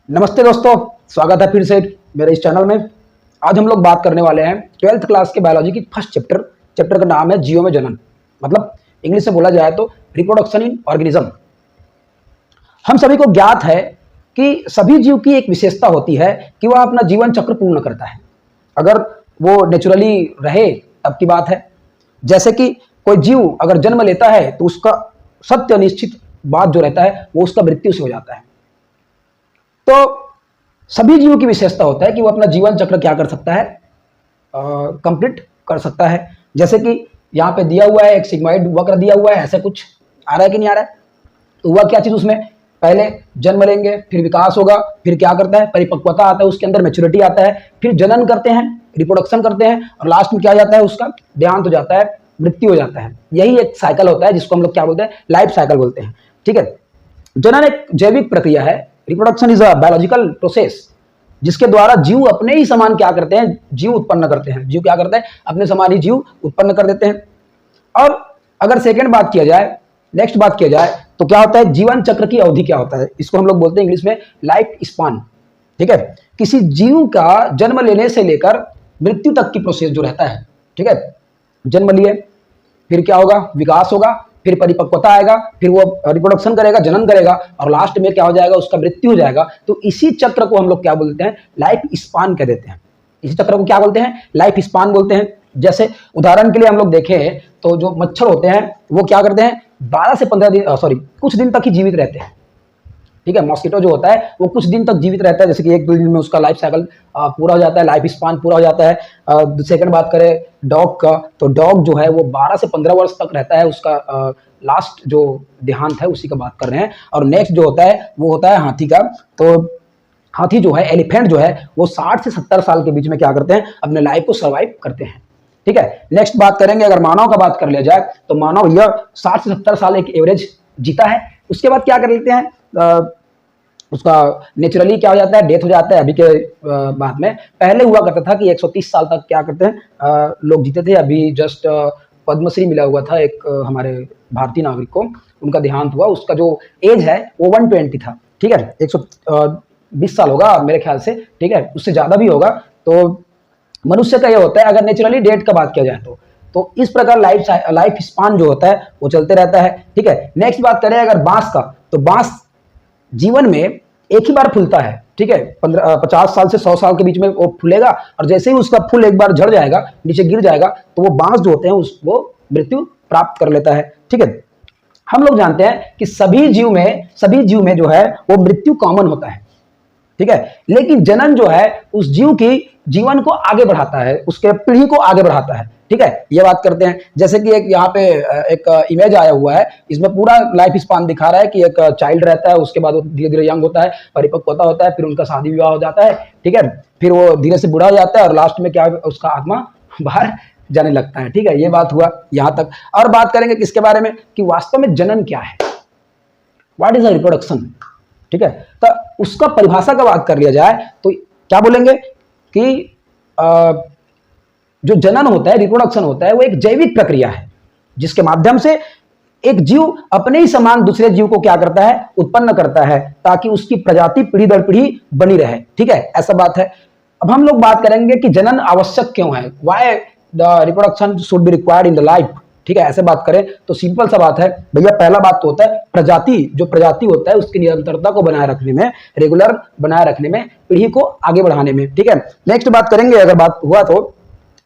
नमस्ते दोस्तों, स्वागत है फिर से मेरे इस चैनल में। आज हम लोग बात करने वाले हैं 12th क्लास के बायोलॉजी की फर्स्ट चैप्टर का नाम है जीवों में जनन। मतलब इंग्लिश से बोला जाए तो रिप्रोडक्शन इन ऑर्गेनिज्म। हम सभी को ज्ञात है कि सभी जीव की एक विशेषता होती है कि वह अपना जीवन चक्र पूर्ण करता है। अगर वो नेचुरली रहे तब की बात है। जैसे कि कोई जीव अगर जन्म लेता है तो उसका सत्य निश्चित बात जो रहता है वो उसका मृत्यु से हो जाता है। तो सभी जीवों की विशेषता होता है कि वो अपना जीवन चक्र क्या कर सकता है, कंप्लीट कर सकता है। जैसे कि यहाँ पे दिया हुआ है एक सिग्मॉइड वक्र दिया हुआ है, ऐसे कुछ आ रहा है कि नहीं आ रहा है। तो हुआ क्या चीज उसमें, पहले जन्म लेंगे, फिर विकास होगा, फिर क्या करता है परिपक्वता आता है, उसके अंदर मैच्योरिटी आता है, फिर जनन करते हैं, रिप्रोडक्शन करते हैं और लास्ट में क्या जाता है, उसका देहांत हो जाता है, मृत्यु हो जाता है। यही एक साइकिल होता है जिसको हम लोग क्या बोलते हैं, लाइफ साइकिल बोलते हैं। ठीक है, जनन एक जैविक प्रक्रिया है। Reproduction is a biological process जिसके द्वारा जीव अपने ही समान क्या करते हैं, जीव उत्पन्न करते हैं। जीव क्या करते हैं, अपने समान ही जीव उत्पन्न कर देते हैं। और अगर सेकंड बात किया जाए, नेक्स्ट बात किया जाए तो क्या होता है, जीवन चक्र की अवधि क्या होता है, इसको हम लोग बोलते हैं इंग्लिश में लाइफ स्पान। ठीक है, किसी जीव का जन्म लेने से लेकर मृत्यु तक की प्रोसेस जो रहता है। ठीक है, जन्म लिए, फिर क्या होगा, विकास होगा, फिर परिपक्वता आएगा, फिर वो रिप्रोडक्शन करेगा, जनन करेगा और लास्ट में क्या हो जाएगा, उसका मृत्यु हो जाएगा। तो इसी चक्र को हम लोग क्या बोलते हैं, लाइफ स्पान कह देते हैं। इसी चक्र को क्या बोलते हैं, लाइफ स्पान बोलते हैं। जैसे उदाहरण के लिए हम लोग देखें तो जो मच्छर होते हैं वो क्या करते हैं, 12 से 15 दिन कुछ दिन तक ही जीवित रहते हैं। ठीक है, मॉस्किटो जो होता है वो कुछ दिन तक जीवित रहता है, जैसे कि 1-2 दिन में उसका लाइफ साइकिल पूरा हो जाता है, लाइफ स्पान पूरा हो जाता है। सेकंड बात करें डॉग का, तो डॉग जो है वो 12 से 15 वर्ष तक रहता है, उसका लास्ट जो देहांत है उसी का बात कर रहे हैं। और नेक्स्ट जो होता है वो होता है हाथी का। तो हाथी जो है, एलिफेंट जो है, वो 60 से 70 साल के बीच में क्या करते हैं, अपने लाइफ को सर्वाइव करते हैं। ठीक है, नेक्स्ट बात करेंगे, अगर मानव का बात कर लिया जाए तो मानव यह 60 से 70 साल एक एवरेज जीता है। उसके बाद क्या कर लेते हैं, उसका नेचुरली क्या हो जाता है, डेथ हो जाता है। अभी के बाद में, पहले हुआ करता था कि 130 साल तक क्या करते हैं लोग जीते थे। अभी जस्ट पद्मश्री मिला हुआ था एक हमारे भारतीय नागरिक को, उनका देहांत हुआ, उसका जो एज है वो 120 था। ठीक है, 120 साल होगा मेरे ख्याल से। ठीक है, उससे ज्यादा भी होगा। तो मनुष्य का ये होता है, अगर नेचुरली डेट का बात किया जाए तो इस प्रकार लाइफ स्पान जो होता है वो चलते रहता है। ठीक है, नेक्स्ट बात करें अगर बांस का, तो बांस जीवन में एक ही बार फूलता है। ठीक है, 50 साल से 100 साल के बीच में वो फूलेगा और जैसे ही उसका फूल एक बार झड़ जाएगा, नीचे गिर जाएगा, तो वो बांस जो होते हैं वो मृत्यु प्राप्त कर लेता है। ठीक है, हम लोग जानते हैं कि सभी जीव में जो है वो मृत्यु कॉमन होता है। ठीक है, लेकिन जनन जो है उस जीव की जीवन को आगे बढ़ाता है, उसके पीढ़ी को आगे बढ़ाता है। ठीक है, ये बात करते हैं। जैसे कि एक यहाँ पे एक इमेज आया हुआ है, इसमें पूरा लाइफ स्पान दिखा रहा है कि एक चाइल्ड रहता है, उसके बाद वो धीरे धीरे यंग होता है, परिपक्वता होता है, फिर उनका शादी विवाह हो जाता है। ठीक है, फिर वो धीरे से बूढ़ा हो जाता है और लास्ट में क्या, उसका आत्मा बाहर जाने लगता है। ठीक है, ये बात हुआ यहाँ तक। और बात करेंगे किसके बारे में, कि वास्तव में जनन क्या है, व्हाट इज अ रिप्रोडक्शन। ठीक है, तो उसका परिभाषा का बात कर लिया जाए तो क्या बोलेंगे कि जो जनन होता है, रिप्रोडक्शन होता है, वो एक जैविक प्रक्रिया है जिसके माध्यम से एक जीव अपने ही समान दूसरे जीव को क्या करता है, उत्पन्न करता है, ताकि उसकी प्रजाति पीढ़ी दर पीढ़ी बनी रहे। ठीक है, ऐसा बात है। अब हम लोग बात करेंगे कि जनन आवश्यक क्यों है, why the reproduction should be required in the life. ठीक है, ऐसे बात करें तो सिंपल सा बात है भैया, पहला बात तो होता है प्रजाति, जो प्रजाति होता है उसकी निरंतरता को बनाए रखने में, रेगुलर बनाए रखने में, पीढ़ी को आगे बढ़ाने में। ठीक है, नेक्स्ट बात करेंगे, अगर बात हुआ तो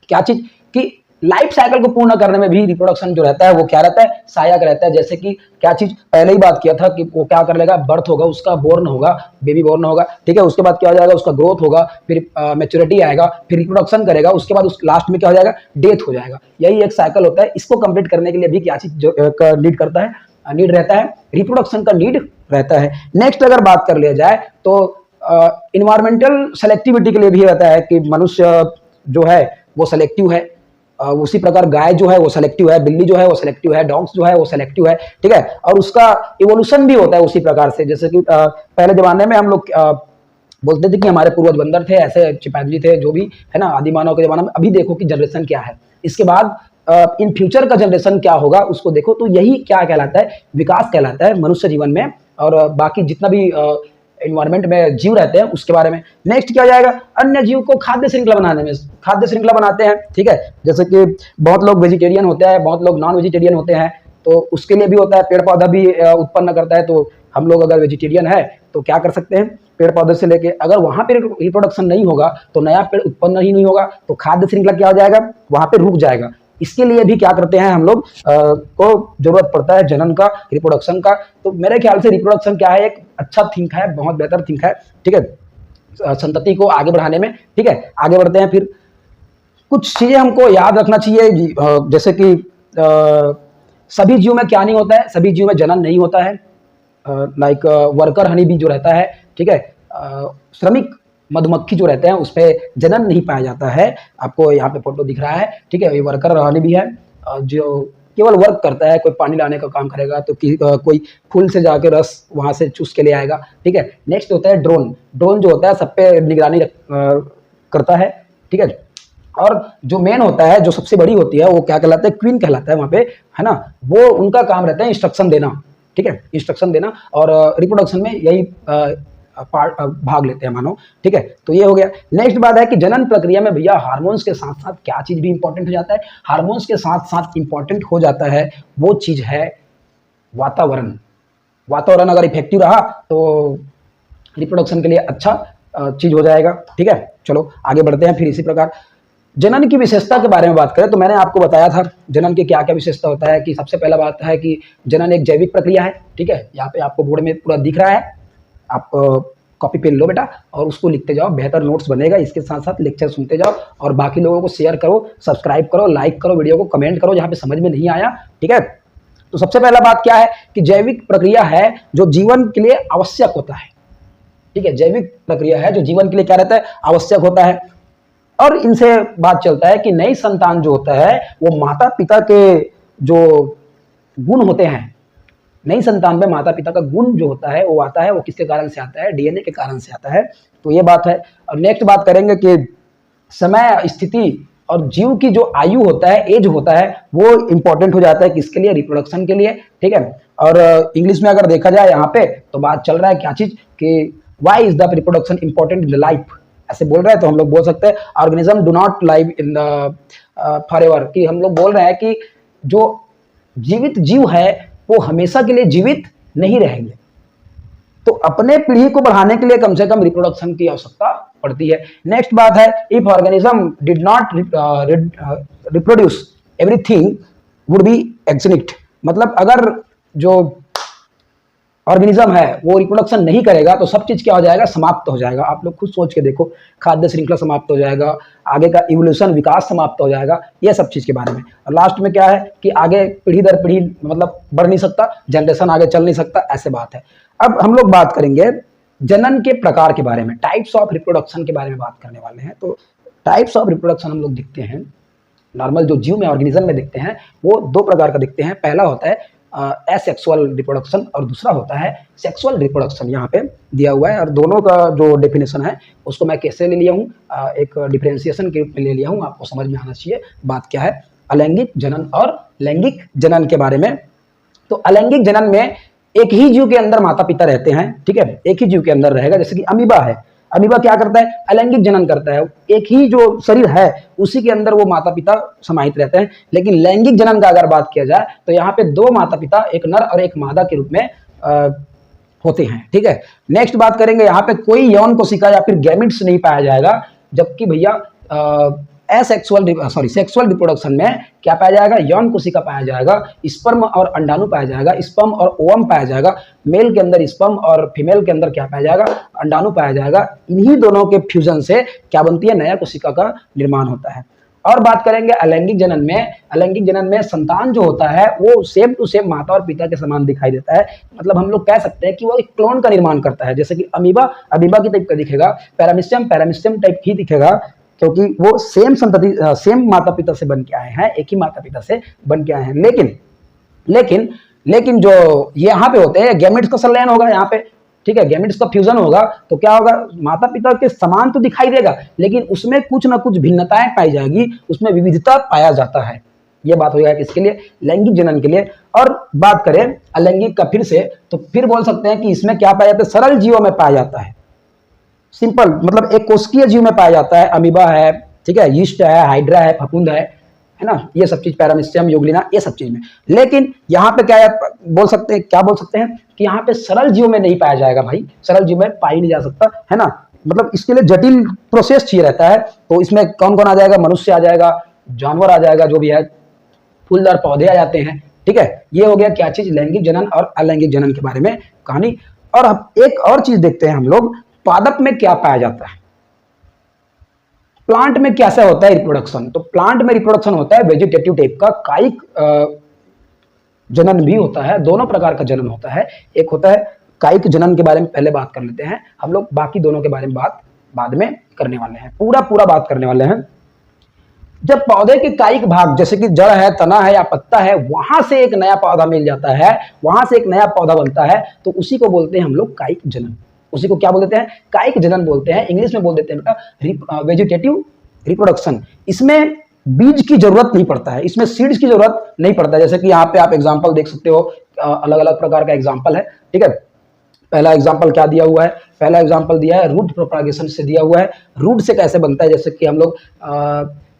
क्या चीज, कि लाइफ साइकिल को पूर्ण करने में भी रिप्रोडक्शन जो रहता है वो क्या रहता है, सहायक रहता है। जैसे कि क्या चीज, पहले ही बात किया था कि वो क्या कर लेगा, बर्थ होगा, उसका बोर्न होगा, बेबी बोर्न होगा। ठीक है, उसके बाद क्या हो जाएगा, उसका ग्रोथ होगा, फिर मैच्योरिटी आएगा, फिर रिप्रोडक्शन करेगा, उसके बाद उस लास्ट में क्या हो जाएगा, डेथ हो जाएगा। यही एक साइकिल होता है। इसको कंप्लीट करने के लिए भी क्या चीज नीड करता है, नीड रहता है, रिप्रोडक्शन का नीड रहता है। नेक्स्ट अगर बात कर लिया जाए तो इन्वायरमेंटल सेलेक्टिविटी के लिए भी रहता है कि मनुष्य जो है वो सेलेक्टिव है। उसी प्रकार गाय जो है वो सेलेक्टिव है, बिल्ली जो है वो सेलेक्टिव है, डॉग्स जो है वो सेलेक्टिव है। ठीक है, और उसका इवोल्यूशन भी होता है उसी प्रकार से। जैसे कि पहले जमाने में हम लोग बोलते थे कि हमारे पूर्वज बंदर थे, ऐसे चिंपैंजी थे, जो भी है ना, आदि मानव के जमाने में। अभी देखो कि जनरेशन क्या है, इसके बाद इन फ्यूचर का जनरेशन क्या होगा उसको देखो, तो यही क्या कहलाता है, विकास कहलाता है मनुष्य जीवन में। और बाकी जितना भी इन्वायरमेंट में जीव रहते हैं उसके बारे में। नेक्स्ट क्या जाएगा, अन्य जीव को खाद्य श्रृंखला बनाने में, खाद्य श्रृंखला बनाते हैं, ठीक है। जैसे कि बहुत लोग वेजिटेरियन होते हैं, बहुत लोग नॉन वेजिटेरियन होते हैं, तो उसके लिए भी होता है, पेड़ पौधा भी उत्पन्न करता है। तो हम लोग अगर वेजिटेरियन है तो क्या कर सकते हैं, पेड़ पौधे से लेके अगर वहां पे रिप्रोडक्शन नहीं होगा तो नया पेड़ उत्पन्न ही नहीं होगा, तो खाद्य श्रृंखला क्या हो जाएगा, वहां पे रुक जाएगा। इसके लिए भी क्या करते हैं हम लोग को जरूरत पड़ता है जनन का, रिप्रोडक्शन का। तो मेरे ख्याल से रिप्रोडक्शन क्या है, एक अच्छा थिंक है, बहुत बेहतर थिंक है, ठीक है, संतति को आगे बढ़ाने में, ठीक है। आगे बढ़ते हैं, फिर कुछ चीजें हमको याद रखना चाहिए, जैसे कि सभी जीव में क्या नहीं होता है, सभी जीव में जनन नहीं होता है। लाइक वर्कर हनी बी जो रहता है, ठीक है, श्रमिक मधुमक्खी जो रहते हैं उसमें जनन नहीं पाया जाता है। आपको यहाँ पे फोटो दिख रहा है, ठीक है, ये वर्कर हनी बी है जो केवल वर्क करता है, कोई पानी लाने का काम करेगा तो कोई फूल से जाके रस वहां से चूस के ले आएगा, ठीक है। नेक्स्ट होता है ड्रोन, ड्रोन जो होता है सब पे निगरानी करता है, ठीक है। और जो मेन होता है, जो सबसे बड़ी होती है, वो क्या कहलाता है, क्वीन कहलाता है वहां पे, है ना। वो उनका काम रहता है इंस्ट्रक्शन देना, ठीक है, इंस्ट्रक्शन देना, और रिप्रोडक्शन में यही भाग लेते हैं मानो, ठीक है। तो ये हो गया। नेक्स्ट बात है कि जनन प्रक्रिया में भैया हार्मोन्स के साथ साथ क्या चीज भी इंपॉर्टेंट हो जाता है, हार्मोन्स के साथ साथ इंपॉर्टेंट हो जाता है, वो चीज है वातावरण। वातावरण अगर इफेक्टिव रहा तो रिप्रोडक्शन के लिए अच्छा चीज हो जाएगा, ठीक है। चलो आगे बढ़ते हैं। फिर इसी प्रकार जनन की विशेषता के बारे में बात करें तो मैंने आपको बताया था जनन की क्या क्या विशेषता होता है, कि सबसे पहला बात है कि जनन एक जैविक प्रक्रिया है, ठीक है। यहाँ पे आपको बोर्ड में पूरा दिख रहा है, आप कॉपी पेन लो बेटा और उसको लिखते जाओ, बेहतर नोट्स बनेगा। इसके साथ साथ लेक्चर सुनते जाओ और बाकी लोगों को शेयर करो, सब्सक्राइब करो, लाइक करो, वीडियो को कमेंट करो जहाँ पे समझ में नहीं आया, ठीक है। तो सबसे पहला बात क्या है कि जैविक प्रक्रिया है जो जीवन के लिए आवश्यक होता है, ठीक है। जैविक प्रक्रिया है जो जीवन के लिए क्या रहता है, आवश्यक होता है। और इनसे बात चलता है कि नई संतान जो होता है वो माता पिता के जो गुण होते हैं, नई संतान में माता पिता का गुण जो होता है वो आता है, वो किसके कारण से आता है, डीएनए के कारण से आता है। तो ये बात है। और नेक्स्ट बात करेंगे कि समय, स्थिति और जीव की जो आयु होता है, एज होता है, वो इंपॉर्टेंट हो जाता है किसके लिए, रिप्रोडक्शन के लिए, ठीक है। और इंग्लिश में अगर देखा जाए यहाँ पे तो बात चल रहा है क्या चीज कि why is the reproduction important in the life, ऐसे बोल रहे हैं। तो हम लोग बोल सकते हैं organism do not live in the forever, कि हम लोग बोल रहे हैं कि जो जीवित जीव है वो हमेशा के लिए जीवित नहीं रहेंगे। तो अपने पीढ़ी को बढ़ाने के लिए कम से कम रिप्रोडक्शन की आवश्यकता पड़ती है। नेक्स्ट बात है if organism did not reproduce everything would be extinct, मतलब अगर जो ऑर्गेनिज्म है वो रिप्रोडक्शन नहीं करेगा तो सब चीज क्या हो जाएगा, समाप्त हो जाएगा। आप लोग खुद सोच के देखो, खाद्य श्रृंखला समाप्त हो जाएगा, आगे का इवोल्यूशन, विकास समाप्त हो जाएगा, ये सब चीज के बारे में। और लास्ट में क्या है कि आगे पीढ़ी दर पीढ़ी मतलब बढ़ नहीं सकता, जनरेशन आगे चल नहीं सकता, ऐसे बात है। अब हम लोग बात करेंगे जनन के प्रकार के बारे में, टाइप्स ऑफ रिप्रोडक्शन के बारे में बात करने वाले हैं। तो टाइप्स ऑफ रिप्रोडक्शन हम लोग दिखते हैं नॉर्मल जो जीव में, ऑर्गेनिज्म में दिखते हैं, वो दो प्रकार का दिखते हैं। पहला होता है एसेक्सुअल रिप्रोडक्शन और दूसरा होता है सेक्सुअल रिप्रोडक्शन। यहाँ पे दिया हुआ है और दोनों का जो डेफिनेशन है उसको मैं कैसे ले लिया हूँ, एक डिफरेंशिएशन के रूप में ले लिया हूँ, आपको समझ में आना चाहिए बात क्या है। अलैंगिक जनन और लैंगिक जनन के बारे में। तो अलैंगिक जनन में एक ही जीव के अंदर माता पिता रहते हैं, ठीक है, एक ही जीव के अंदर रहेगा। जैसे कि अमीबा है, अमीबा क्या करता है, अलैंगिक जनन करता है, एक ही जो शरीर है उसी के अंदर वो माता पिता समाहित रहते हैं। लेकिन लैंगिक जनन का अगर बात किया जाए तो यहाँ पे दो माता पिता, एक नर और एक मादा के रूप में होते हैं, ठीक है। नेक्स्ट बात करेंगे, यहाँ पे कोई यौन कोशिका या फिर गैमेट्स नहीं पाया जाएगा, जबकि भैया सेक्सुअल रिप्रोडक्शन में क्या पाया जाएगा, यौन कोशिका पाया जाएगा, स्पर्म और अंडाणु पाया जाएगा, स्पर्म और ओवम पाया जाएगा। मेल के अंदर स्पर्म और फीमेल के अंदर क्या पाया जाएगा, अंडाणु पाया जाएगा। इन्हीं दोनों के फ्यूजन से क्या बनती है, नया कोशिका का निर्माण होता है। और बात करेंगे अलैंगिक जनन में, अलैंगिक जनन में संतान जो होता है वो सेम टू सेम माता और पिता के समान दिखाई देता है। मतलब हम लोग कह सकते हैं कि वो एक क्लोन का निर्माण करता है। जैसे कि अमीबा की टाइप का दिखेगा, पैरामिस्टियम टाइप ही दिखेगा, क्योंकि वो सेम संतति, सेम माता पिता से बन के आए हैं, एक ही माता पिता से बन के आए हैं। लेकिन जो यहाँ पे होते हैं गैमेट्स का संलयन होगा यहाँ पे, ठीक है, गैमेट्स का फ्यूजन होगा तो क्या होगा, माता पिता के समान तो दिखाई देगा लेकिन उसमें कुछ ना कुछ भिन्नताएं पाई जाएगी, उसमें विविधता पाया जाता है, ये बात हो जाएगा किसके लिए, लैंगिक जनन के लिए। और बात करें अलैंगिक का फिर से, तो फिर बोल सकते हैं कि इसमें क्या पाया जाता है, सरल जीवों में पाया जाता है। सिंपल मतलब एक कोशिकीय जीव में पाया जाता है, अमीबा है, ठीक है, यीस्ट है, हाइड्रा है, फफूंद है ना, ये सब चीज, पैरामीशियम, यूग्लिना, ये सब चीज में। लेकिन यहाँ पे क्या बोल सकते हैं, क्या बोल सकते हैं कि यहाँ पे सरल जीव में नहीं पाया जाएगा भाई, सरल जीव में पाई नहीं जा सकता, है ना। मतलब इसके लिए जटिल प्रोसेस चाहिए रहता है। तो इसमें कौन कौन आ जाएगा, मनुष्य आ जाएगा, जानवर आ जाएगा, जो भी है, फूलदार पौधे आ जाते हैं, ठीक है। ये हो गया क्या चीज, लैंगिक जनन और अलैंगिक जनन के बारे में कहानी। और अब एक और चीज देखते हैं हम लोग, पादप में क्या पाया जाता है, प्लांट में कैसा होता है रिप्रोडक्शन। तो प्लांट में रिप्रोडक्शन होता है वेजिटेटिव टाइप का, कायिक जनन भी होता है, दोनों प्रकार का जनन होता है। एक होता है कायिक जनन, के बारे में पहले बात कर लेते हैं हम लोग, बाकी दोनों के बारे में बात बाद में करने वाले हैं, पूरा बात करने वाले हैं। जब पौधे के कायिक भाग जैसे कि जड़ है, तना है या पत्ता है, वहां से एक नया पौधा मिल जाता है, वहां से एक नया पौधा बनता है, तो उसी को बोलते हैं हम लोग कायिक जनन। उसी को क्या बोल देते हैं, कायिक जनन बोलते हैं। इंग्लिश में बोल देते हैं बेटा वेजिटेटिव रिप्रोडक्शन। इसमें बीज की जरूरत नहीं पड़ता है, इसमें सीड्स की जरूरत नहीं पड़ता है। जैसे कि यहाँ पे आप एग्जांपल देख सकते हो, अलग अलग प्रकार का एग्जांपल है, ठीक है। पहला एग्जांपल क्या दिया हुआ है, पहला एग्जांपल दिया है रूट प्रोपागेशन से दिया हुआ है। रूट से कैसे बनता है, जैसे कि हम लोग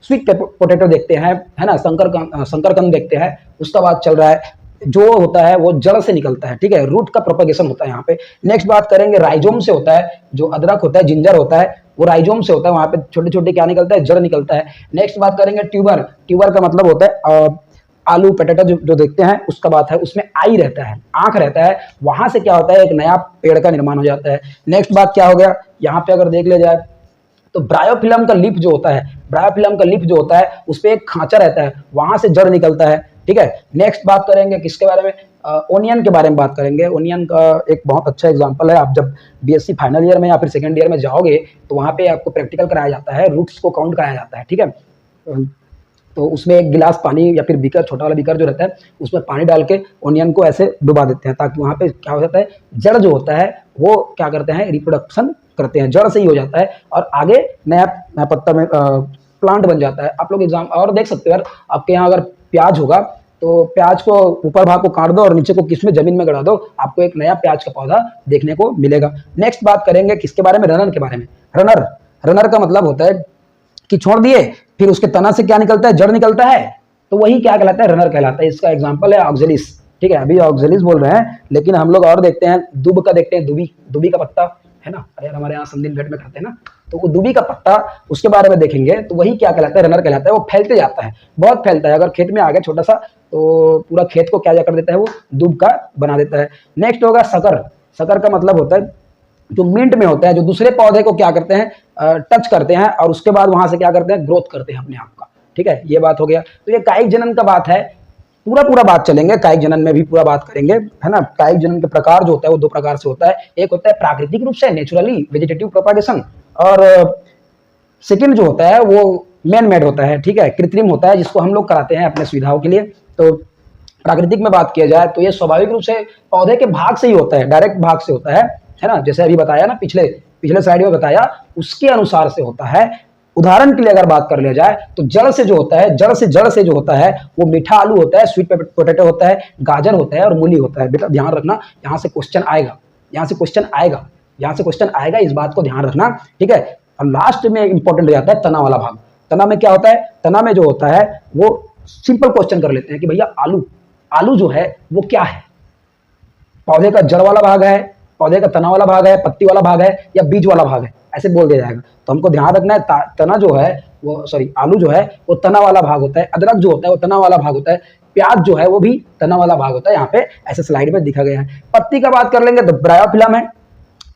स्वीट पोटैटो देखते हैं, है ना, शंकरकंद देखते हैं, उसका बात चल रहा है। जो होता है वो जड़ से निकलता है, ठीक है, रूट का प्रोपगेशन होता है यहाँ पे। नेक्स्ट बात करेंगे राइजोम से होता है, जो अदरक होता है, जिंजर होता है, वो राइजोम से होता है, वहां पे छोटे छोटे क्या निकलता है, जड़ निकलता है। नेक्स्ट बात करेंगे ट्यूबर, ट्यूबर का मतलब होता है आलू पोटैटो जो देखते हैं उसका बात है, उसमें आई रहता है, आंख रहता है, वहां से क्या होता है, एक नया पेड़ का निर्माण हो जाता है। नेक्स्ट बात क्या हो गया, यहाँ पे अगर देख लिया जाए तो ब्रायोफिलम का लीफ जो होता है, ब्रायोफिलम का लीफ जो होता है उस पर एक खांचा रहता है, वहां से जड़ निकलता है, ठीक है। नेक्स्ट बात करेंगे किसके बारे में, ओनियन के बारे में बात करेंगे। ओनियन का एक बहुत अच्छा एग्जांपल है, आप जब बीएससी फाइनल ईयर में या फिर सेकंड ईयर में जाओगे तो वहाँ पे आपको प्रैक्टिकल कराया जाता है, रूट्स को काउंट कराया जाता है, ठीक है। तो उसमें एक गिलास पानी या फिर बीकर, छोटा वाला बीकर जो रहता है, उसमें पानी डाल के ओनियन को ऐसे डुबा देते हैं, ताकि वहाँ पे क्या हो जाता है, जड़ जो होता है वो क्या करते हैं, रिप्रोडक्शन करते हैं, जड़ से ही हो जाता है और आगे नया पत्ता में प्लांट बन जाता है। आप लोग एग्जाम और देख सकते हो यार, आपके यहाँ अगर प्याज होगा तो प्याज को ऊपर भाग को काट दो और नीचे को किसमें जमीन में गड़ा दो, आपको एक नया प्याज का पौधा देखने को मिलेगा। नेक्स्ट बात करेंगे किसके बारे में, रनर के बारे में। रनर, रनर का मतलब होता है कि छोड़ दिए फिर उसके तना से क्या निकलता है, जड़ निकलता है, तो वही क्या कहलाता है, रनर कहलाता है। इसका एग्जांपल है ऑक्जेलिस, ठीक है, अभी ऑक्जेलिस बोल रहे हैं, लेकिन हम लोग और देखते हैं दुब का, देखते हैं दुबी, दुबी का पत्ता है ना, अरे हमारे यहाँ संदिन भेंट में खाते हैं ना, तो वो दुबी का पत्ता, उसके बारे में देखेंगे तो वही क्या कहलाता है, रनर कहलाता है। वो फैलते जाता है, बहुत फैलता है, अगर खेत में आ गया छोटा सा तो पूरा खेत को क्या कर देता है, वो दुब का बना देता है। नेक्स्ट होगा सकर, सकर का मतलब होता है जो मिंट में होता है, जो दूसरे पौधे को क्या करते हैं, टच करते हैं और उसके बाद वहां से क्या करते हैं, ग्रोथ करते हैं अपने आप का, ठीक है, ये बात हो गया। तो ये कायिक जनन का बात है, पूरा बात चलेंगे, कायिक जनन में भी पूरा बात करेंगे, है ना। कायिक जनन के प्रकार जो होता है वो दो प्रकार से होता है, एक होता है प्राकृतिक रूप से, नेचुरली वेजिटेटिव प्रोपागेशन, और सेकंड जो होता है वो मैन मेड होता है, ठीक है, कृत्रिम होता है, जिसको हम लोग कराते हैं अपने सुविधाओं के लिए। तो प्राकृतिक में बात किया जाए तो ये स्वाभाविक रूप से पौधे के भाग से ही होता है, डायरेक्ट भाग से होता है ना, जैसे अभी बताया ना, पिछले स्लाइड में बताया, उसके अनुसार से होता है। उदाहरण के लिए अगर बात कर लिया जाए तो जड़ से जो होता है, जड़ से जो होता है वो मीठा आलू होता है, स्वीट पोटैटो होता है, गाजर होता है और मूली होता है। बेटा ध्यान रखना, यहाँ से क्वेश्चन आएगा, यहाँ से क्वेश्चन आएगा, इस बात को ध्यान रखना, ठीक है। और लास्ट में इंपॉर्टेंट हो जाता है तना वाला भाग। तना में क्या होता है, तना में जो होता है वो सिंपल क्वेश्चन कर लेते हैं कि भैया आलू जो है वो क्या है, पौधे का जड़ वाला भाग है, पौधे का तना वाला भाग है, पत्ती वाला भाग है या बीज वाला भाग है, ऐसे बोल दिया जाएगा। तो हमको ध्यान रखना है, तना जो है वो, सॉरी, आलू जो है वो तना वाला भाग होता है, अदरक जो होता है वो तना वाला भाग होता है, प्याज जो है वो भी तना वाला भाग होता है, यहाँ पे ऐसे स्लाइड में दिखा गया है। पत्ती का बात कर लेंगे तो ब्रायोफिलम है,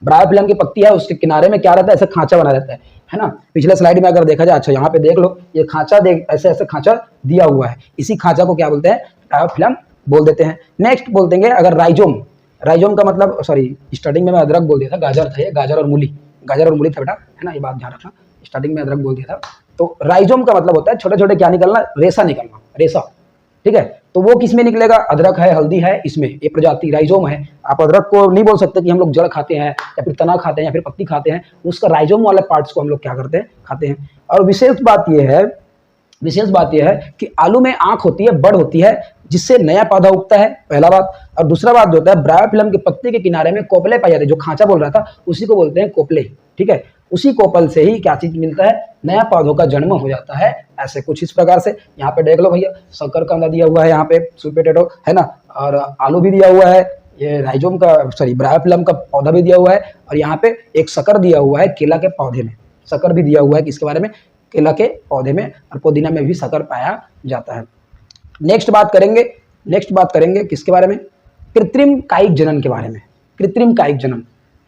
ब्रायोफिलम की पत्ती है, उसके किनारे में क्या रहता है, ऐसे खांचा बना रहता है ना। पिछले स्लाइड में अगर देखा जाए, अच्छा यहाँ पे देख लो, ये खांचा ऐसे खांचा दिया हुआ है, इसी खांचा को क्या बोलते हैं, ब्रायोफिलम बोल देते हैं। नेक्स्ट बोल देंगे अगर राइजोम, राइजोम का मतलब, सॉरी स्टार्टिंग में मैं अदरक बोल दिया था, गाजर था ये, गाजर और मूली था बेटा, है ना, ये बात ध्यान रखना, स्टार्टिंग में अदरक बोल दिया था। तो राइजोम का मतलब होता है छोटे छोटे क्या निकलना, रेशा निकलना, रेशा, ठीक है। तो वो किस में निकलेगा, अदरक है, हल्दी है, इसमें ये प्रजाति राइजोम है। आप अदरक को नहीं बोल सकते कि हम लोग जड़ खाते हैं या फिर तना खाते हैं या फिर पत्ती खाते हैं, उसका राइजोम वाले पार्ट्स को हम लोग क्या करते हैं, खाते हैं। और विशेष बात यह है विशेष बात यह है कि आलू में आंख होती है, बड़ होती है, जिससे नया पौधा उगता है, पहला बात। और दूसरा बात जो होता है, ब्रायोफिल्म के पत्ते के किनारे में कोपले पाए जाते हैं, जो खांचा बोल रहा था उसी को बोलते हैं कोपले, ठीक है। उसी कोपल से ही क्या चीज मिलता है, नया पौधों का जन्म हो जाता है। ऐसे कुछ इस प्रकार से यहाँ पे देख लो भैया, शकरकंद दिया हुआ है, यहाँ पे स्वीट पोटैटो है ना, और आलू भी दिया हुआ है, ये राइजोम का सॉरी ब्रायोफिल्म का पौधा भी दिया हुआ है, और यहाँ पे एक शक्कर दिया हुआ है केला के पौधे में, शक्कर भी दिया हुआ है किसके बारे में, केला के पौधे में, और पुदीना में भी शक्कर पाया जाता है। नेक्स्ट बात करेंगे किसके बारे में, कृत्रिम कायिक जनन के बारे में। कृत्रिम कायिक जनन,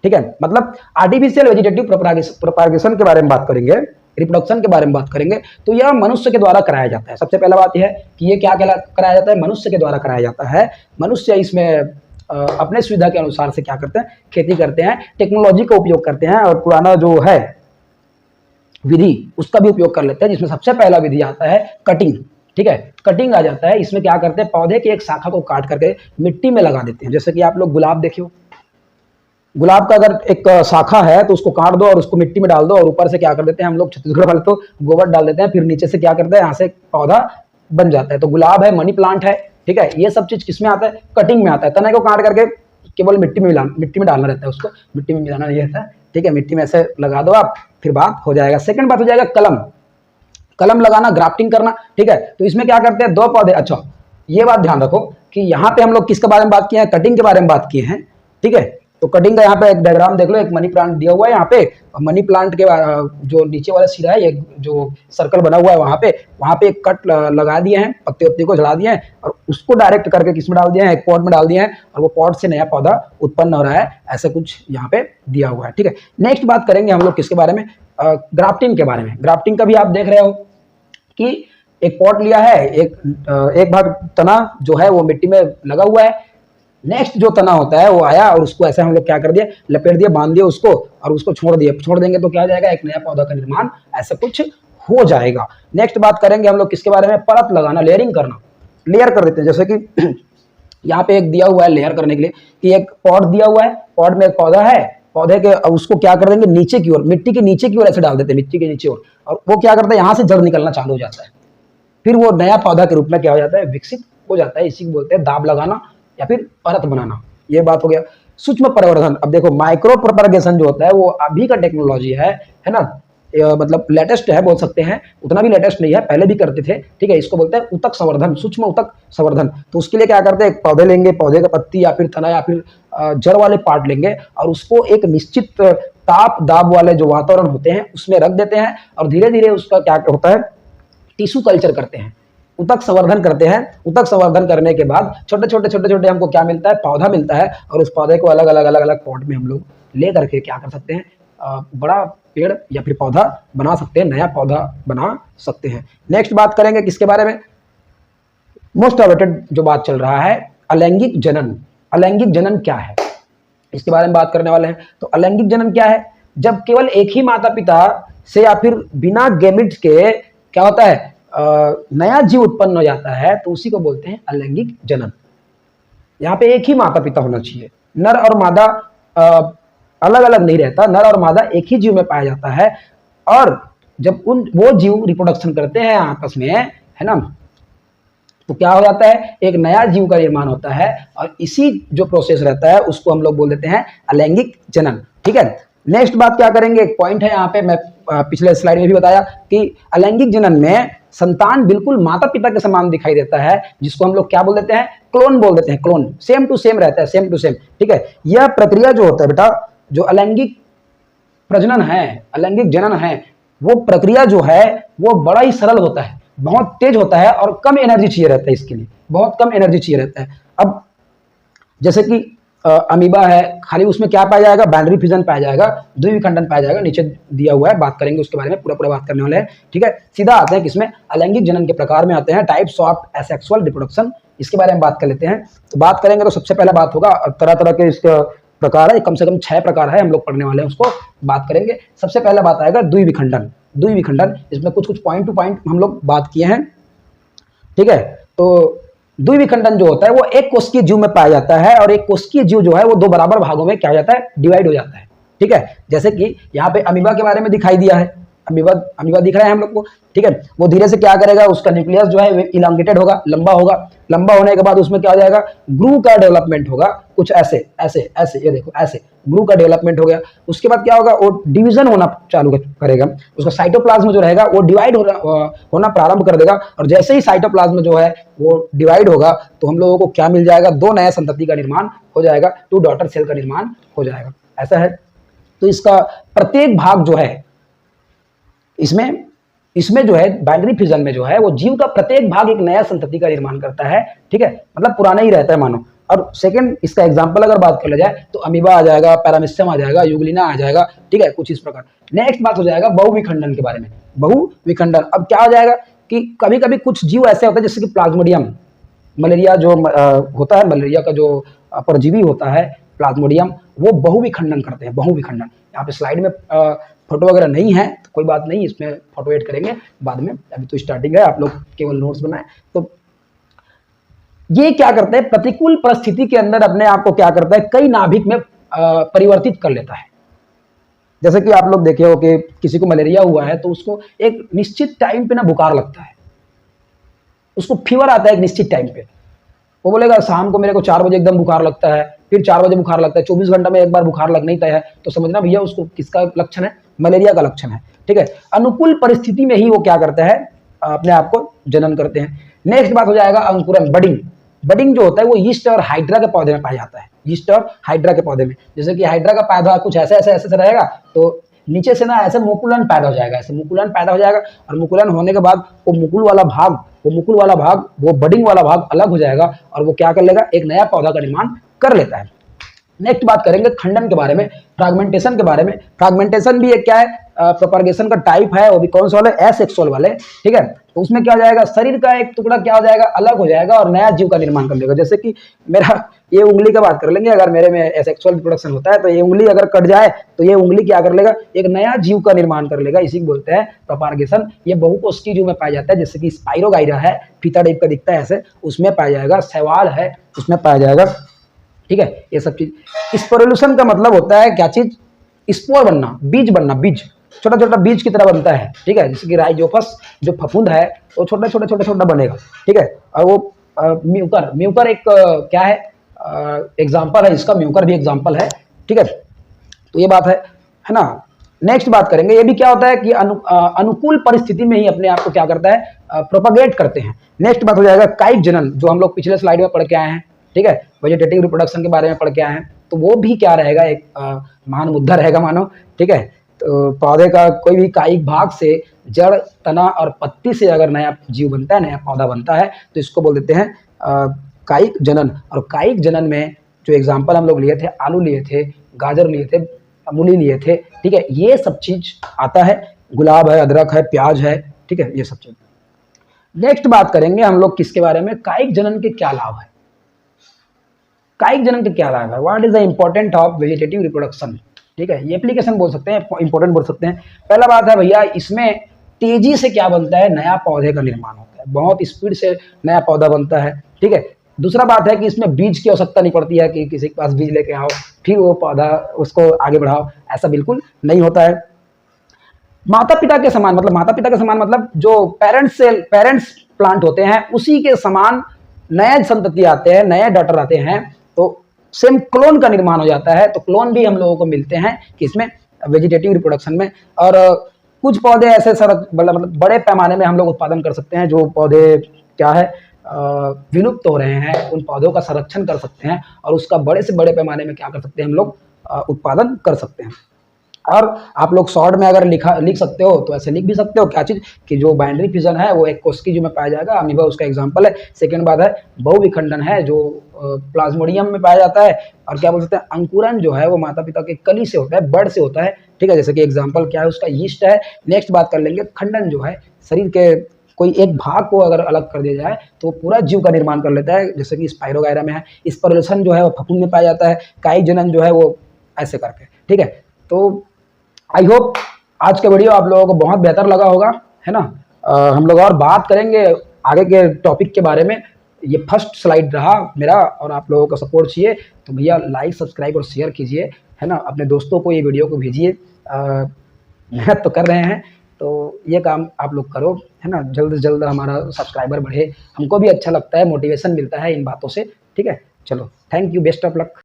ठीक है, मतलब आर्टिफिशियल वेजिटेटिव प्रोपागेशन के बारे में बात करेंगे, रिप्रोडक्शन के बारे में बात करेंगे। तो यह मनुष्य के द्वारा कराया जाता है। सबसे पहला बात यह है कि ये क्या कराया जाता है, मनुष्य के द्वारा कराया जाता है। मनुष्य इसमें अपने सुविधा के अनुसार से क्या करते हैं, खेती करते हैं, टेक्नोलॉजी का उपयोग करते हैं, और पुराना जो है विधि उसका भी उपयोग कर लेते हैं, जिसमें सबसे पहला विधि आता है कटिंग, ठीक है। कटिंग आ जाता है, इसमें क्या करते हैं, पौधे की एक शाखा को काट करके मिट्टी में लगा देते हैं। जैसे कि आप लोग गुलाब देखियो, गुलाब का अगर एक शाखा है तो उसको काट दो और उसको मिट्टी में डाल दो, और ऊपर से क्या कर देते हैं हम लोग छत्तीसगढ़ वाले तो गोबर डाल देते हैं, फिर नीचे से क्या करते हैं, यहाँ से पौधा बन जाता है। तो गुलाब है, मनी प्लांट है, ठीक है, ये सब चीज किसमें आता है, कटिंग में आता है। तना को काट करके केवल मिट्टी में डालना रहता है, उसको मिट्टी में मिलाना नहीं रहता है, ठीक है। मिट्टी में ऐसे लगा दो आप, फिर बात हो जाएगा। सेकंड बात हो जाएगा कलम लगाना, ग्राफ्टिंग करना, ठीक है। तो इसमें क्या करते हैं, दो पौधे, अच्छा ये बात ध्यान रखो कि यहाँ पे हम लोग किसके बारे में बात किए हैं, कटिंग के बारे में बात किए हैं, ठीक है। तो कटिंग का यहाँ पे एक डायग्राम देख लो, एक मनी प्लांट दिया हुआ है यहाँ पे, मनी प्लांट के जो नीचे वाला सिरा है, ये जो सर्कल बना हुआ है वहाँ पे एक कट लगा दिए हैं, पत्ते को जला दिए हैं, और उसको डायरेक्ट करके किसमें डाल दिए हैं, एक पॉट में डाल दिए हैं, और वो पॉट से नया पौधा उत्पन्न हो रहा है। ऐसा कुछ यहाँ पे दिया हुआ है, ठीक है। नेक्स्ट बात करेंगे हम लोग किसके बारे में, ग्राफ्टिंग के बारे में। ग्राफ्टिंग का भी आप देख रहे हो कि एक पॉट लिया है, एक भाग तना जो है वो मिट्टी में लगा हुआ है, नेक्स्ट जो तना होता है वो आया और उसको ऐसे हम लोग क्या कर दिया, लपेट दिया, बांध दिया उसको, और उसको छोड़ देंगे तो क्या हो जाएगा, एक नया पौधा का निर्माण ऐसा कुछ हो जाएगा। नेक्स्ट बात करेंगे हम लोग किसके बारे में, परत लगाना, लेयरिंग करना, लेयर कर देते हैं। जैसे कि यहाँ पे एक दिया हुआ है लेयर करने के लिए कि एक पॉट दिया हुआ है, पॉट में एक पौधा है, पौधे के उसको क्या कर देंगे, नीचे की ओर, मिट्टी के नीचे की ओर ऐसे डाल देते हैं, मिट्टी के नीचे ओर, और वो क्या करता है, यहाँ से जड़ निकलना चालू हो जाता है, फिर वो नया पौधा के रूप में क्या हो जाता है, विकसित हो जाता है। इसी को बोलते हैं दाब लगाना या फिर परत बनाना। ये बात हो गया। सूक्ष्म प्रवर्धन, अब देखो माइक्रो प्रोपगेशन जो होता है वो अभी का टेक्नोलॉजी है ना, मतलब लेटेस्ट है बोल सकते हैं, उतना भी लेटेस्ट नहीं है, पहले भी करते थे, ठीक है। इसको बोलते हैं ऊतक संवर्धन, सूक्ष्म ऊतक संवर्धन। तो उसके लिए क्या करते हैं, एक पौधे लेंगे, पौधे का पत्ती या फिर तना या फिर जड़ वाले पार्ट लेंगे, और उसको एक निश्चित ताप दाब वाले जो वातावरण होते हैं उसमें रख देते हैं, और धीरे धीरे उसका क्या होता है, टिश्यू कल्चर करते हैं, ऊतक संवर्धन करते हैं। ऊतक संवर्धन करने के बाद छोटे छोटे हमको क्या मिलता है, पौधा मिलता है, और उस पौधे को अलग अलग पॉट में हम लोग ले करके क्या कर सकते हैं, बड़ा पेड़ या फिर पौधा बना सकते हैं, नया पौधा बना सकते हैं। नेक्स्ट बात करेंगे किसके बारे में, मोस्ट अवेटेड जो बात चल रहा है, अलैंगिक जनन। अलैंगिक जनन क्या है, इसके बारे में बात करने वाले हैं। तो अलैंगिक जनन क्या है, जब केवल एक ही माता पिता से या फिर बिना गैमेट्स के क्या होता है, नया जीव उत्पन्न हो जाता है, तो उसी को बोलते हैं अलैंगिक जनन। यहाँ पे एक ही माता पिता होना चाहिए, नर और मादा अलग अलग नहीं रहता, नर और मादा एक ही जीव में पाया जाता है, और जब वो जीव रिप्रोडक्शन करते हैं आपस में, है ना, तो क्या हो जाता है, एक नया जीव का निर्माण होता है, और इसी जो प्रोसेस रहता है उसको हम लोग बोल देते हैं अलैंगिक जनन, ठीक है। नेक्स्ट बात क्या करेंगे, एक पॉइंट है यहाँ पे, मैं पिछले स्लाइड में भी बताया कि अलैंगिक जनन में संतान बिल्कुल माता पिता के समान दिखाई देता है, जिसको हम लोग क्या बोल देते हैं, क्लोन बोल देते हैं। क्लोन सेम टू सेम रहता है, सेम टू सेम, ठीक है। यह प्रक्रिया जो होता है बेटा, जो अलैंगिक प्रजनन है, अलैंगिक जनन है, वो प्रक्रिया जो है वो बड़ा ही सरल होता है, बहुत तेज होता है, और कम एनर्जी चाहिए रहता है, इसके लिए बहुत कम एनर्जी चाहिए रहता है। अब जैसे कि अमीबा है, खाली उसमें क्या पाया जाएगा, बाइनरी फिजन पाया जाएगा, द्विविखंडन पाया जाएगा, नीचे दिया हुआ है, बात करेंगे उसके बारे में, पूरा बात करने वाले हैं, ठीक है। सीधा आते हैं किसमें, अलैंगिक जनन के प्रकार में आते हैं, टाइप्स ऑफ एसेक्सुअल रिप्रोडक्शन, इसके बारे में बात कर लेते हैं। तो बात करेंगे तो सबसे पहला बात होगा, तरह तरह के इसके प्रकार है, कम से कम 6 प्रकार है, हम लोग पढ़ने वाले हैं, उसको बात करेंगे। सबसे पहला बात आएगा द्विविखंडन। द्विविखंडन, इसमें कुछ पॉइंट टू पॉइंट हम लोग बात किए हैं, ठीक है। तो द्विविखंडन जो होता है वो एक कोशिकीय जीव में पाया जाता है, और एक कोशिकीय जीव जो है वो 2 बराबर भागों में क्या हो जाता है, डिवाइड हो जाता है, ठीक है। जैसे कि यहाँ पे अमीबा के बारे में दिखाई दिया है, अमीबा अमीबा दिख रहा है हम लोग को, ठीक है। वो धीरे से क्या करेगा, उसका न्यूक्लियस जो है इलांगेटेड होगा, लंबा होगा, लंबा होने के बाद उसमें क्या हो जाएगा, ग्रू का डेवलपमेंट होगा, कुछ ऐसे ऐसे ऐसे, ये देखो ऐसे ग्रू का डेवलपमेंट हो गया। उसके बाद क्या होगा, वो डिवीजन होना चालू करेगा, उसका साइटोप्लाज्म जो रहेगा वो डिवाइड होना प्रारंभ कर देगा। और जैसे ही साइटोप्लाज्म जो है वो डिवाइड होगा तो हम लोगों को क्या मिल जाएगा, दो नया संतति का निर्माण हो जाएगा, टू डॉटर सेल का निर्माण हो जाएगा, ऐसा है। तो इसका प्रत्येक भाग जो है, इसमें जो है बाइनरी फिजन में जो है वो जीव का प्रत्येक भाग एक नया संतति का निर्माण करता है, ठीक है, मतलब पुराना ही रहता है मानो। और सेकंड इसका एग्जांपल अगर बात कर लिया जाए तो अमीबा आ जाएगा, पैरामिस्टम आ जाएगा, यूग्लिना आ जाएगा, ठीक है, कुछ इस प्रकार। नेक्स्ट बात हो जाएगा बहुविखंडन के बारे में। बहुविखंडन अब क्या हो जाएगा कि कभी कभी कुछ जीव ऐसे होते हैं जैसे कि प्लाज्मोडियम, मलेरिया जो होता है, मलेरिया का जो परजीवी होता है प्लाज्मोडियम, वो बहुविखंडन करते हैं, बहुविखंडन। यहाँ पे स्लाइड में फोटो वगैरह नहीं है तो कोई बात नहीं, इसमें फोटो ऐड करेंगे बाद में, अभी तो स्टार्टिंग है, आप लोग केवल नोट्स बनाएं। तो ये क्या करते हैं, प्रतिकूल परिस्थिति के अंदर अपने आप को क्या करता है, कई नाभिक में परिवर्तित कर लेता है। जैसे कि आप लोग देखे हो कि किसी को मलेरिया हुआ है तो उसको एक निश्चित टाइम पे ना बुखार लगता है, उसको फीवर आता है एक निश्चित टाइम पे। वो बोलेगा शाम को मेरे को 4 बजे एकदम बुखार लगता है, फिर 4 बजे बुखार लगता है, 24 घंटा में एक बार बुखार लगना ही तय है, तो समझना भैया उसको किसका लक्षण है, मलेरिया का लक्षण है, ठीक है। अनुकूल परिस्थिति में ही वो क्या करता है, अपने आप को जनन करते हैं। नेक्स्ट बात हो जाएगा अंकुरन, बडिंग। बडिंग जो होता है वो यीस्ट और हाइड्रा के पौधे में पाया जाता है, यीस्ट और हाइड्रा के पौधे में। जैसे कि हाइड्रा का पौधा कुछ ऐसे ऐसे ऐसे रहेगा तो नीचे से ना ऐसे मुकुलन पैदा हो जाएगा, ऐसे मुकुलन पैदा हो जाएगा, और मुकुलन होने के बाद वो मुकुल वाला भाग, वो बडिंग वाला भाग अलग हो जाएगा और वो क्या कर लेगा, एक नया पौधा का निर्माण कर लेता है। नेक्स्ट बात करेंगे खंडन के बारे में, फ्रैगमेंटेशन के बारे में। फ्रैगमेंटेशन भी एक क्या है, प्रोपगेशन का टाइप है, वो भी कौन सा वाले, एसेक्सुअल वाले, ठीक है। तो उसमें क्या हो जाएगा, शरीर का एक टुकड़ा क्या हो जाएगा, अलग हो जाएगा और नया जीव का निर्माण कर लेगा। जैसे कि मेरा ये उंगली का बात कर लेंगे, अगर मेरे में एसेक्सुअल रिप्रोडक्शन होता है तो ये उंगली अगर कट जाए तो ये उंगली क्या कर लेगा, एक नया जीव का निर्माण कर लेगा, इसी को बोलते हैं प्रोपगेशन। ये बहुकोष्ठीय जीव में पाया जाता है, जैसे कि स्पाइरोगाइरा है, फीता टाइप का दिखता है ऐसे, उसमें पाया जाएगा, शैवाल है उसमें पाया जाएगा, ठीक है, ये सब चीज। स्पोरुलेशन का मतलब होता है क्या चीज, स्पोर बनना, बीज बनना, बीज छोटा छोटा बीज की तरह बनता है, ठीक है। जैसे कि राइजोफस जो फफूंद है वो छोटा छोटा छोटा छोटा बनेगा, ठीक है। और वो म्यूकर एक क्या है, एग्जाम्पल है इसका, म्यूकर भी एग्जाम्पल है, ठीक है। तो ये बात है ना। नेक्स्ट बात करेंगे, ये भी क्या होता है कि अनुकूल परिस्थिति में ही अपने आप को क्या करता है, प्रोपगेट करते हैं। नेक्स्ट बात हो जाएगा कायिक जनन, जो हम लोग पिछले स्लाइड में पढ़ के आए हैं, ठीक है, वेजिटेटिव रिप्रोडक्शन के बारे में पढ़ के आए हैं। तो वो भी क्या रहेगा, एक महान मुद्दा रहेगा मानो, ठीक है। तो पौधे का कोई भी कायिक भाग से, जड़, तना और पत्ती से अगर नया जीव बनता है, नया पौधा बनता है, तो इसको बोल देते हैं कायिक जनन। और कायिक जनन में जो एग्जाम्पल हम लोग लिए थे, आलू लिए थे, गाजर लिए थे, मूली लिए थे, ठीक है, ये सब चीज आता है, गुलाब है, अदरक है, प्याज है, ठीक है, ये सब चीज। नेक्स्ट बात करेंगे हम लोग किसके बारे में, कायिक जनन के क्या लाभ है, कायिक जनन के क्या लाभ है, what is the important of vegetative reproduction, ठीक है। ये एप्लीकेशन बोल सकते हैं, इंपॉर्टेंट बोल सकते हैं। पहला बात है भैया, इसमें तेजी से क्या बनता है, नया पौधे का निर्माण होता है, बहुत स्पीड से नया पौधा बनता है, ठीक है। दूसरा बात है कि इसमें बीज की आवश्यकता नहीं पड़ती है कि किसी के पास बीज लेके आओ फिर वो पौधा उसको आगे बढ़ाओ, ऐसा बिल्कुल नहीं होता है। माता पिता के समान मतलब जो पेरेंट्स प्लांट होते हैं उसी के समान नए संतति आते हैं, नए डॉटर आते हैं, तो सेम क्लोन का निर्माण हो जाता है। तो क्लोन भी हम लोगों को मिलते हैं कि इसमें वेजिटेटिव रिप्रोडक्शन में। और कुछ पौधे ऐसे मतलब बड़े पैमाने में हम लोग उत्पादन कर सकते हैं, जो पौधे क्या है विलुप्त हो रहे हैं, उन पौधों का संरक्षण कर सकते हैं और उसका बड़े से बड़े पैमाने में क्या कर सकते हैं, हम लोग उत्पादन कर सकते हैं। और आप लोग शॉर्ट में अगर लिख सकते हो तो ऐसे लिख भी सकते हो, क्या चीज कि जो बाइनरी फिजन है वो एक कोशिकी जीव में पाया जाएगा, अमीबा उसका एग्जांपल है। सेकंड बात है बहुविखंडन है, जो प्लाज्मोडियम में पाया जाता है। और क्या बोल सकते हैं, अंकुरन जो है वो माता पिता के कली से होता है, बर्ड से होता है, ठीक है, जैसे कि एग्जाम्पल क्या है उसका, यीस्ट है। नेक्स्ट बात कर लेंगे खंडन, जो है शरीर के कोई एक भाग को अगर अलग कर दिया जाए तो पूरा जीव का निर्माण कर लेता है, जैसे कि स्पाइरोगायरा में है। स्पोरुलेशन जो है वो फफूंद में पाया जाता है, कायिक जनन जो है वो ऐसे करके, ठीक है। तो आई होप आज का वीडियो आप लोगों को बहुत बेहतर लगा होगा, है ना। हम लोग और बात करेंगे आगे के टॉपिक के बारे में। ये फर्स्ट स्लाइड रहा मेरा, और आप लोगों का सपोर्ट चाहिए तो भैया लाइक, सब्सक्राइब और शेयर कीजिए, है ना। अपने दोस्तों को ये वीडियो को भेजिए, मेहनत तो कर रहे हैं तो ये काम आप लोग करो, है ना, जल्द से जल्द हमारा सब्सक्राइबर बढ़े, हमको भी अच्छा लगता है, मोटिवेशन मिलता है इन बातों से, ठीक है। चलो, thank you, best of luck.